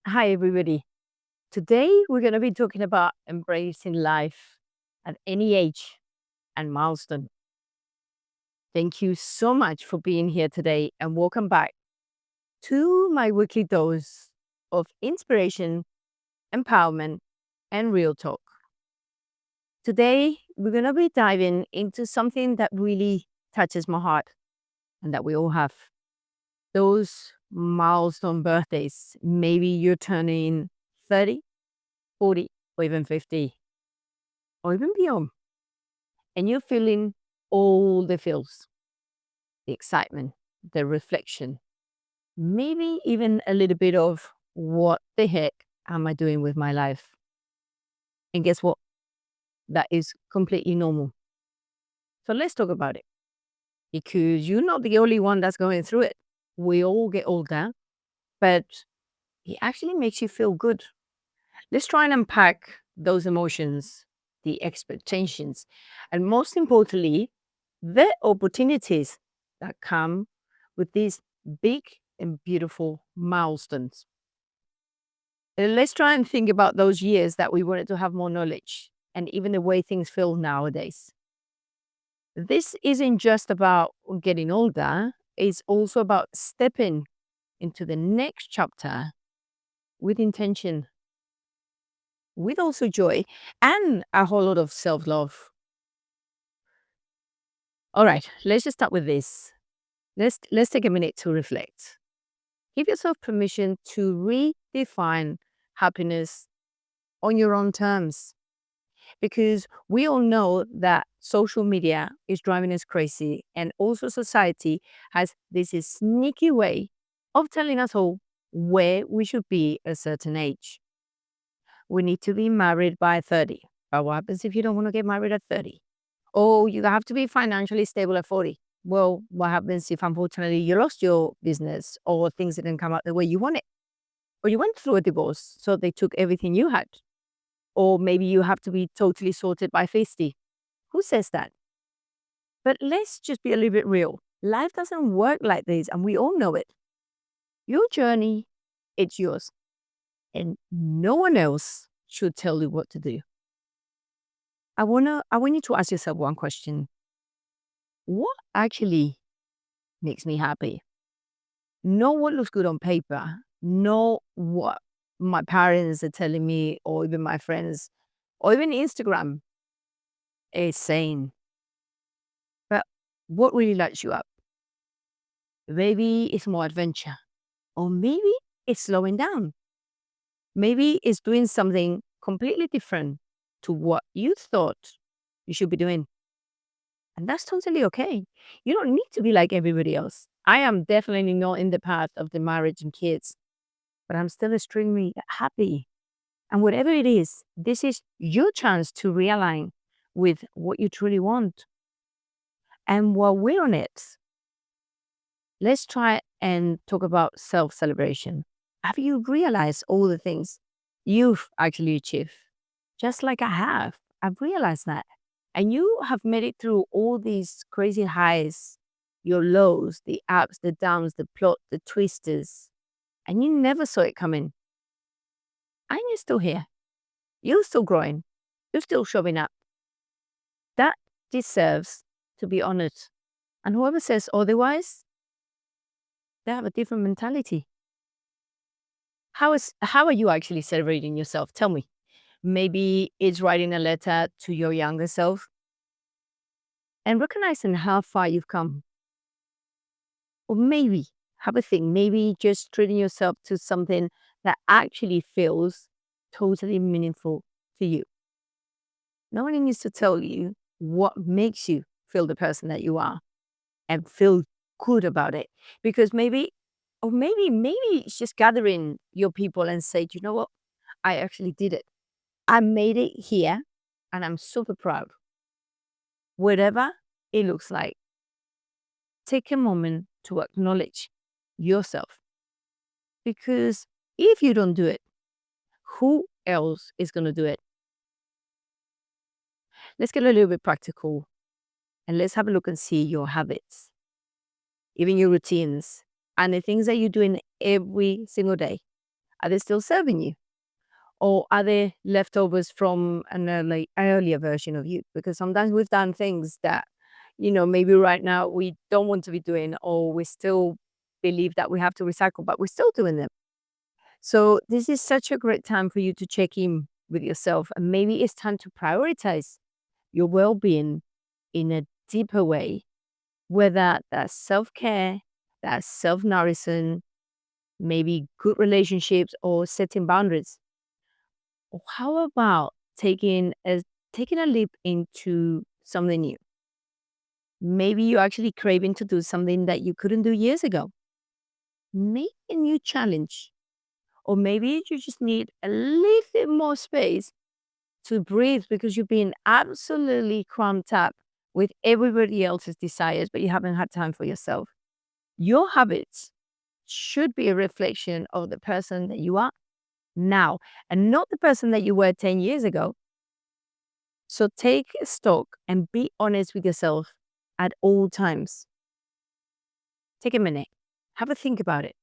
Hi, everybody. Today, we're going to be talking about embracing life at any age and milestone. Thank you so much for being here today, and welcome back to my weekly dose of inspiration, empowerment, and real talk. Today, we're going to be diving into something that really touches my heart and that we all have those milestone birthdays. Maybe you're turning 30, 40, or even 50, or even beyond. And you're feeling all the feels, the excitement, the reflection, maybe even a little bit of what the heck am I doing with my life? And guess what? That is completely normal. So let's talk about it because you're not the only one that's going through it. We all get older, but it actually makes you feel good. Let's try and unpack those emotions, the expectations, and most importantly, the opportunities that come with these big and beautiful milestones. And let's try and think about those years that we wanted to have more knowledge and even the way things feel nowadays. This isn't just about getting older, it's also about stepping into the next chapter with intention, with also joy and a whole lot of self love. All right, let's just start with this. Let's take a minute to reflect. Give yourself permission to redefine happiness on your own terms. Because we all know that social media is driving us crazy, and also society has this sneaky way of telling us all where we should be at a certain age. We need to be married by 30. But what happens if you don't want to get married at 30? Oh, you have to be financially stable at 40. Well, what happens if unfortunately you lost your business or things didn't come out the way you want it? Or you went through a divorce, so they took everything you had. Or maybe you have to be totally sorted by 50. Who says that? But let's just be a little bit real. Life doesn't work like this, and we all know it. Your journey, it's yours, and no one else should tell you what to do. I want you to ask yourself one question. What actually makes me happy? Not what looks good on paper, not what my parents are telling me, or even my friends, or even Instagram is saying, but what really lights you up? Maybe it's more adventure, or maybe it's slowing down. Maybe it's doing something completely different to what you thought you should be doing. And that's totally okay. You don't need to be like everybody else. I am definitely not in the path of the marriage and kids, but I'm still extremely happy. And whatever it is, this is your chance to realign with what you truly want. And while we're on it, let's try and talk about self celebration. Have you realized all the things you've actually achieved? Just like I have. I've realized that. And you have made it through all these crazy highs, your lows, the ups, the downs, the plot, the twisters, and you never saw it coming. And you're still here. You're still growing. You're still showing up. That deserves to be honored. And whoever says otherwise, they have a different mentality. How are you actually celebrating yourself? Tell me. Maybe it's writing a letter to your younger self and recognizing how far you've come. Or maybe have a think, maybe just treating yourself to something that actually feels totally meaningful to you. No one needs to tell you what makes you feel the person that you are and feel good about it. Because maybe it's just gathering your people and say, you know what? I actually did it. I made it here and I'm super proud. Whatever it looks like, take a moment to acknowledge yourself. Because if you don't do it, who else is going to do it? Let's get a little bit practical and let's have a look and see your habits, even your routines, and the things that you're doing every single day. Are they still serving you? Or are they leftovers from an earlier version of you? Because sometimes we've done things that, maybe right now we don't want to be doing, or we still believe that we have to recycle, but we're still doing them. So this is such a great time for you to check in with yourself. And maybe it's time to prioritize your well-being in a deeper way, whether that's self-care, that's self-nourishing, maybe good relationships or setting boundaries. How about taking a leap into something new? Maybe you're actually craving to do something that you couldn't do years ago. Make a new challenge. Or maybe you just need a little bit more space to breathe because you've been absolutely cramped up with everybody else's desires, but you haven't had time for yourself. Your habits should be a reflection of the person that you are now and not the person that you were 10 years ago. So take stock and be honest with yourself at all times. Take a minute, have a think about it.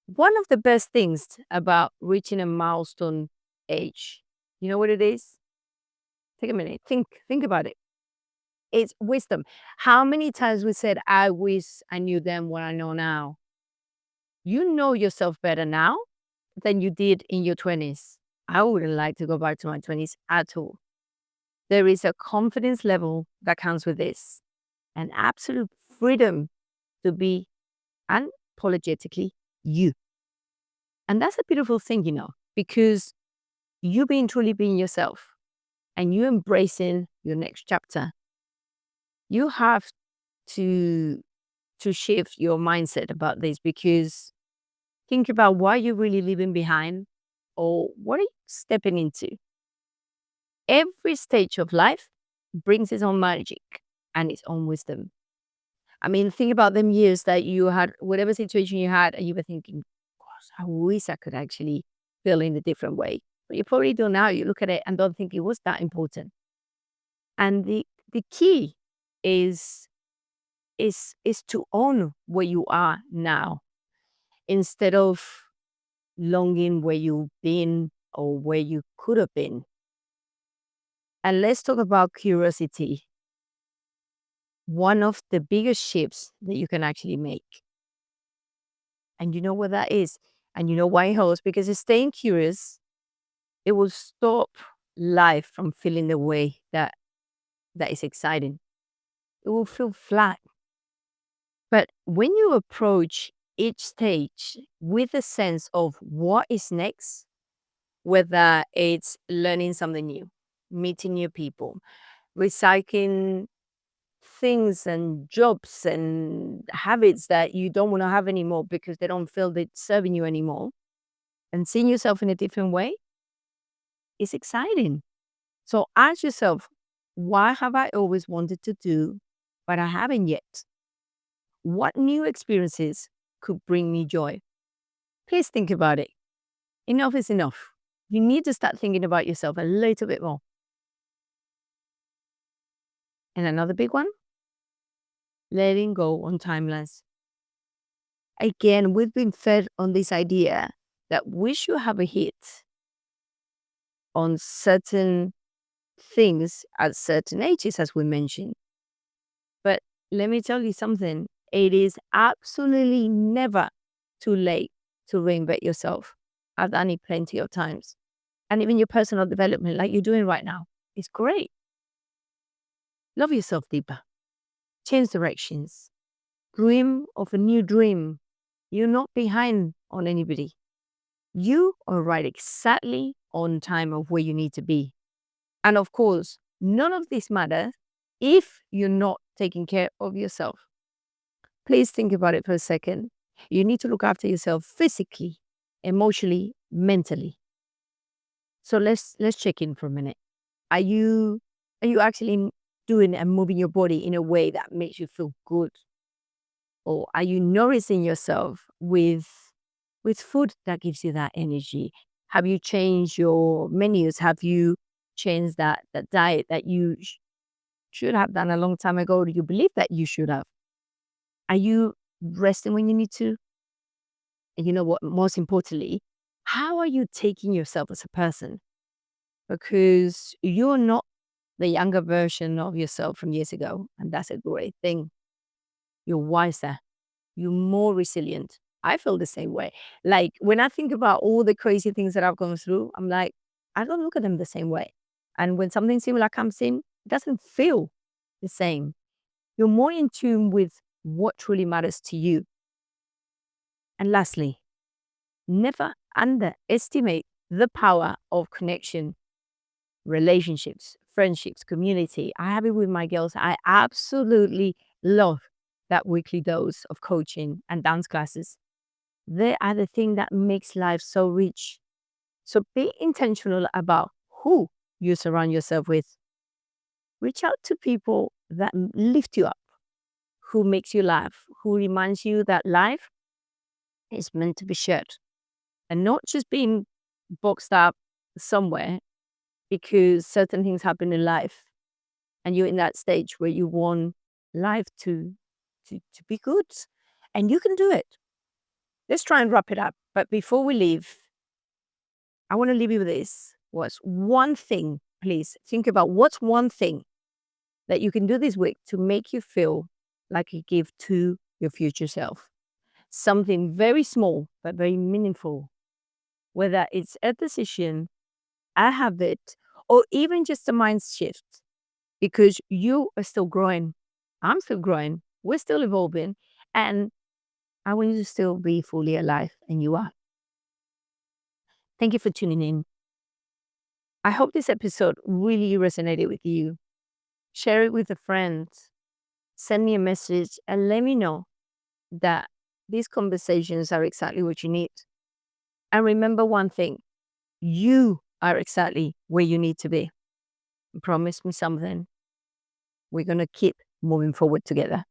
One of the best things about reaching a milestone age, you know what it is? Take a minute, think about it. It's wisdom. How many times we said, I wish I knew then what I know now? You know yourself better now than you did in your 20s. I wouldn't like to go back to my 20s at all. There is a confidence level that comes with this, an absolute freedom to be unapologetically you. And that's a beautiful thing, because you truly being yourself and you embracing your next chapter. You have to shift your mindset about this, because think about what you're really leaving behind or what are you stepping into. Every stage of life brings its own magic and its own wisdom. I mean, think about them years that you had, whatever situation you had, and you were thinking, gosh, I wish I could actually feel in a different way. But you probably do now. You look at it and don't think it was that important. And the key is to own where you are now instead of longing where you've been or where you could have been. And let's talk about curiosity. One of the biggest shifts that you can actually make. And you know what that is? And you know why it helps? Because it's staying curious. It will stop life from feeling the way that is exciting. It will feel flat. But when you approach each stage with a sense of what is next, whether it's learning something new, meeting new people, recycling things and jobs and habits that you don't want to have anymore because they don't feel they're serving you anymore, and seeing yourself in a different way, is exciting. So ask yourself, what have I always wanted to do, but I haven't yet? What new experiences could bring me joy? Please think about it. Enough is enough. You need to start thinking about yourself a little bit more. And another big one, letting go on timelines. Again, we've been fed on this idea that we should have a hit on certain things at certain ages, as we mentioned. But let me tell you something, it is absolutely never too late to reinvent yourself. I've done it plenty of times. And even your personal development, like you're doing right now, is great. Love yourself deeper. Change directions. Dream of a new dream. You're not behind on anybody. You are right exactly on time of where you need to be. And of course, none of this matters if you're not taking care of yourself. Please think about it for a second. You need to look after yourself physically, emotionally, mentally. So let's check in for a minute. Are you actually doing and moving your body in a way that makes you feel good? Or are you nourishing yourself with food that gives you that energy? Have you changed your menus? Have you changed that diet that you should have done a long time ago? Do you believe that you should have? Are you resting when you need to? And you know what? Most importantly, how are you taking yourself as a person? Because you're not the younger version of yourself from years ago. And that's a great thing. You're wiser, you're more resilient. I feel the same way. Like when I think about all the crazy things that I've gone through, I'm like, I don't look at them the same way. And when something similar comes in, it doesn't feel the same. You're more in tune with what truly matters to you. And lastly, never underestimate the power of connection, relationships, friendships, community. I have it with my girls. I absolutely love that weekly dose of coaching and dance classes. They are the thing that makes life so rich. So be intentional about who you surround yourself with. Reach out to people that lift you up, who makes you laugh, who reminds you that life is meant to be shared and not just being boxed up somewhere because certain things happen in life and you're in that stage where you want life to be good and you can do it. Let's try and wrap it up. But before we leave, I want to leave you with this. What's one thing, please think about what's one thing that you can do this week to make you feel like you give to your future self. Something very small, but very meaningful, whether it's a decision, a habit, or even just a mind shift, because you are still growing. I'm still growing. We're still evolving. And I want you to still be fully alive, and you are. Thank you for tuning in. I hope this episode really resonated with you. Share it with a friend. Send me a message and let me know that these conversations are exactly what you need. And remember one thing, you are exactly where you need to be. Promise me something. We're going to keep moving forward together.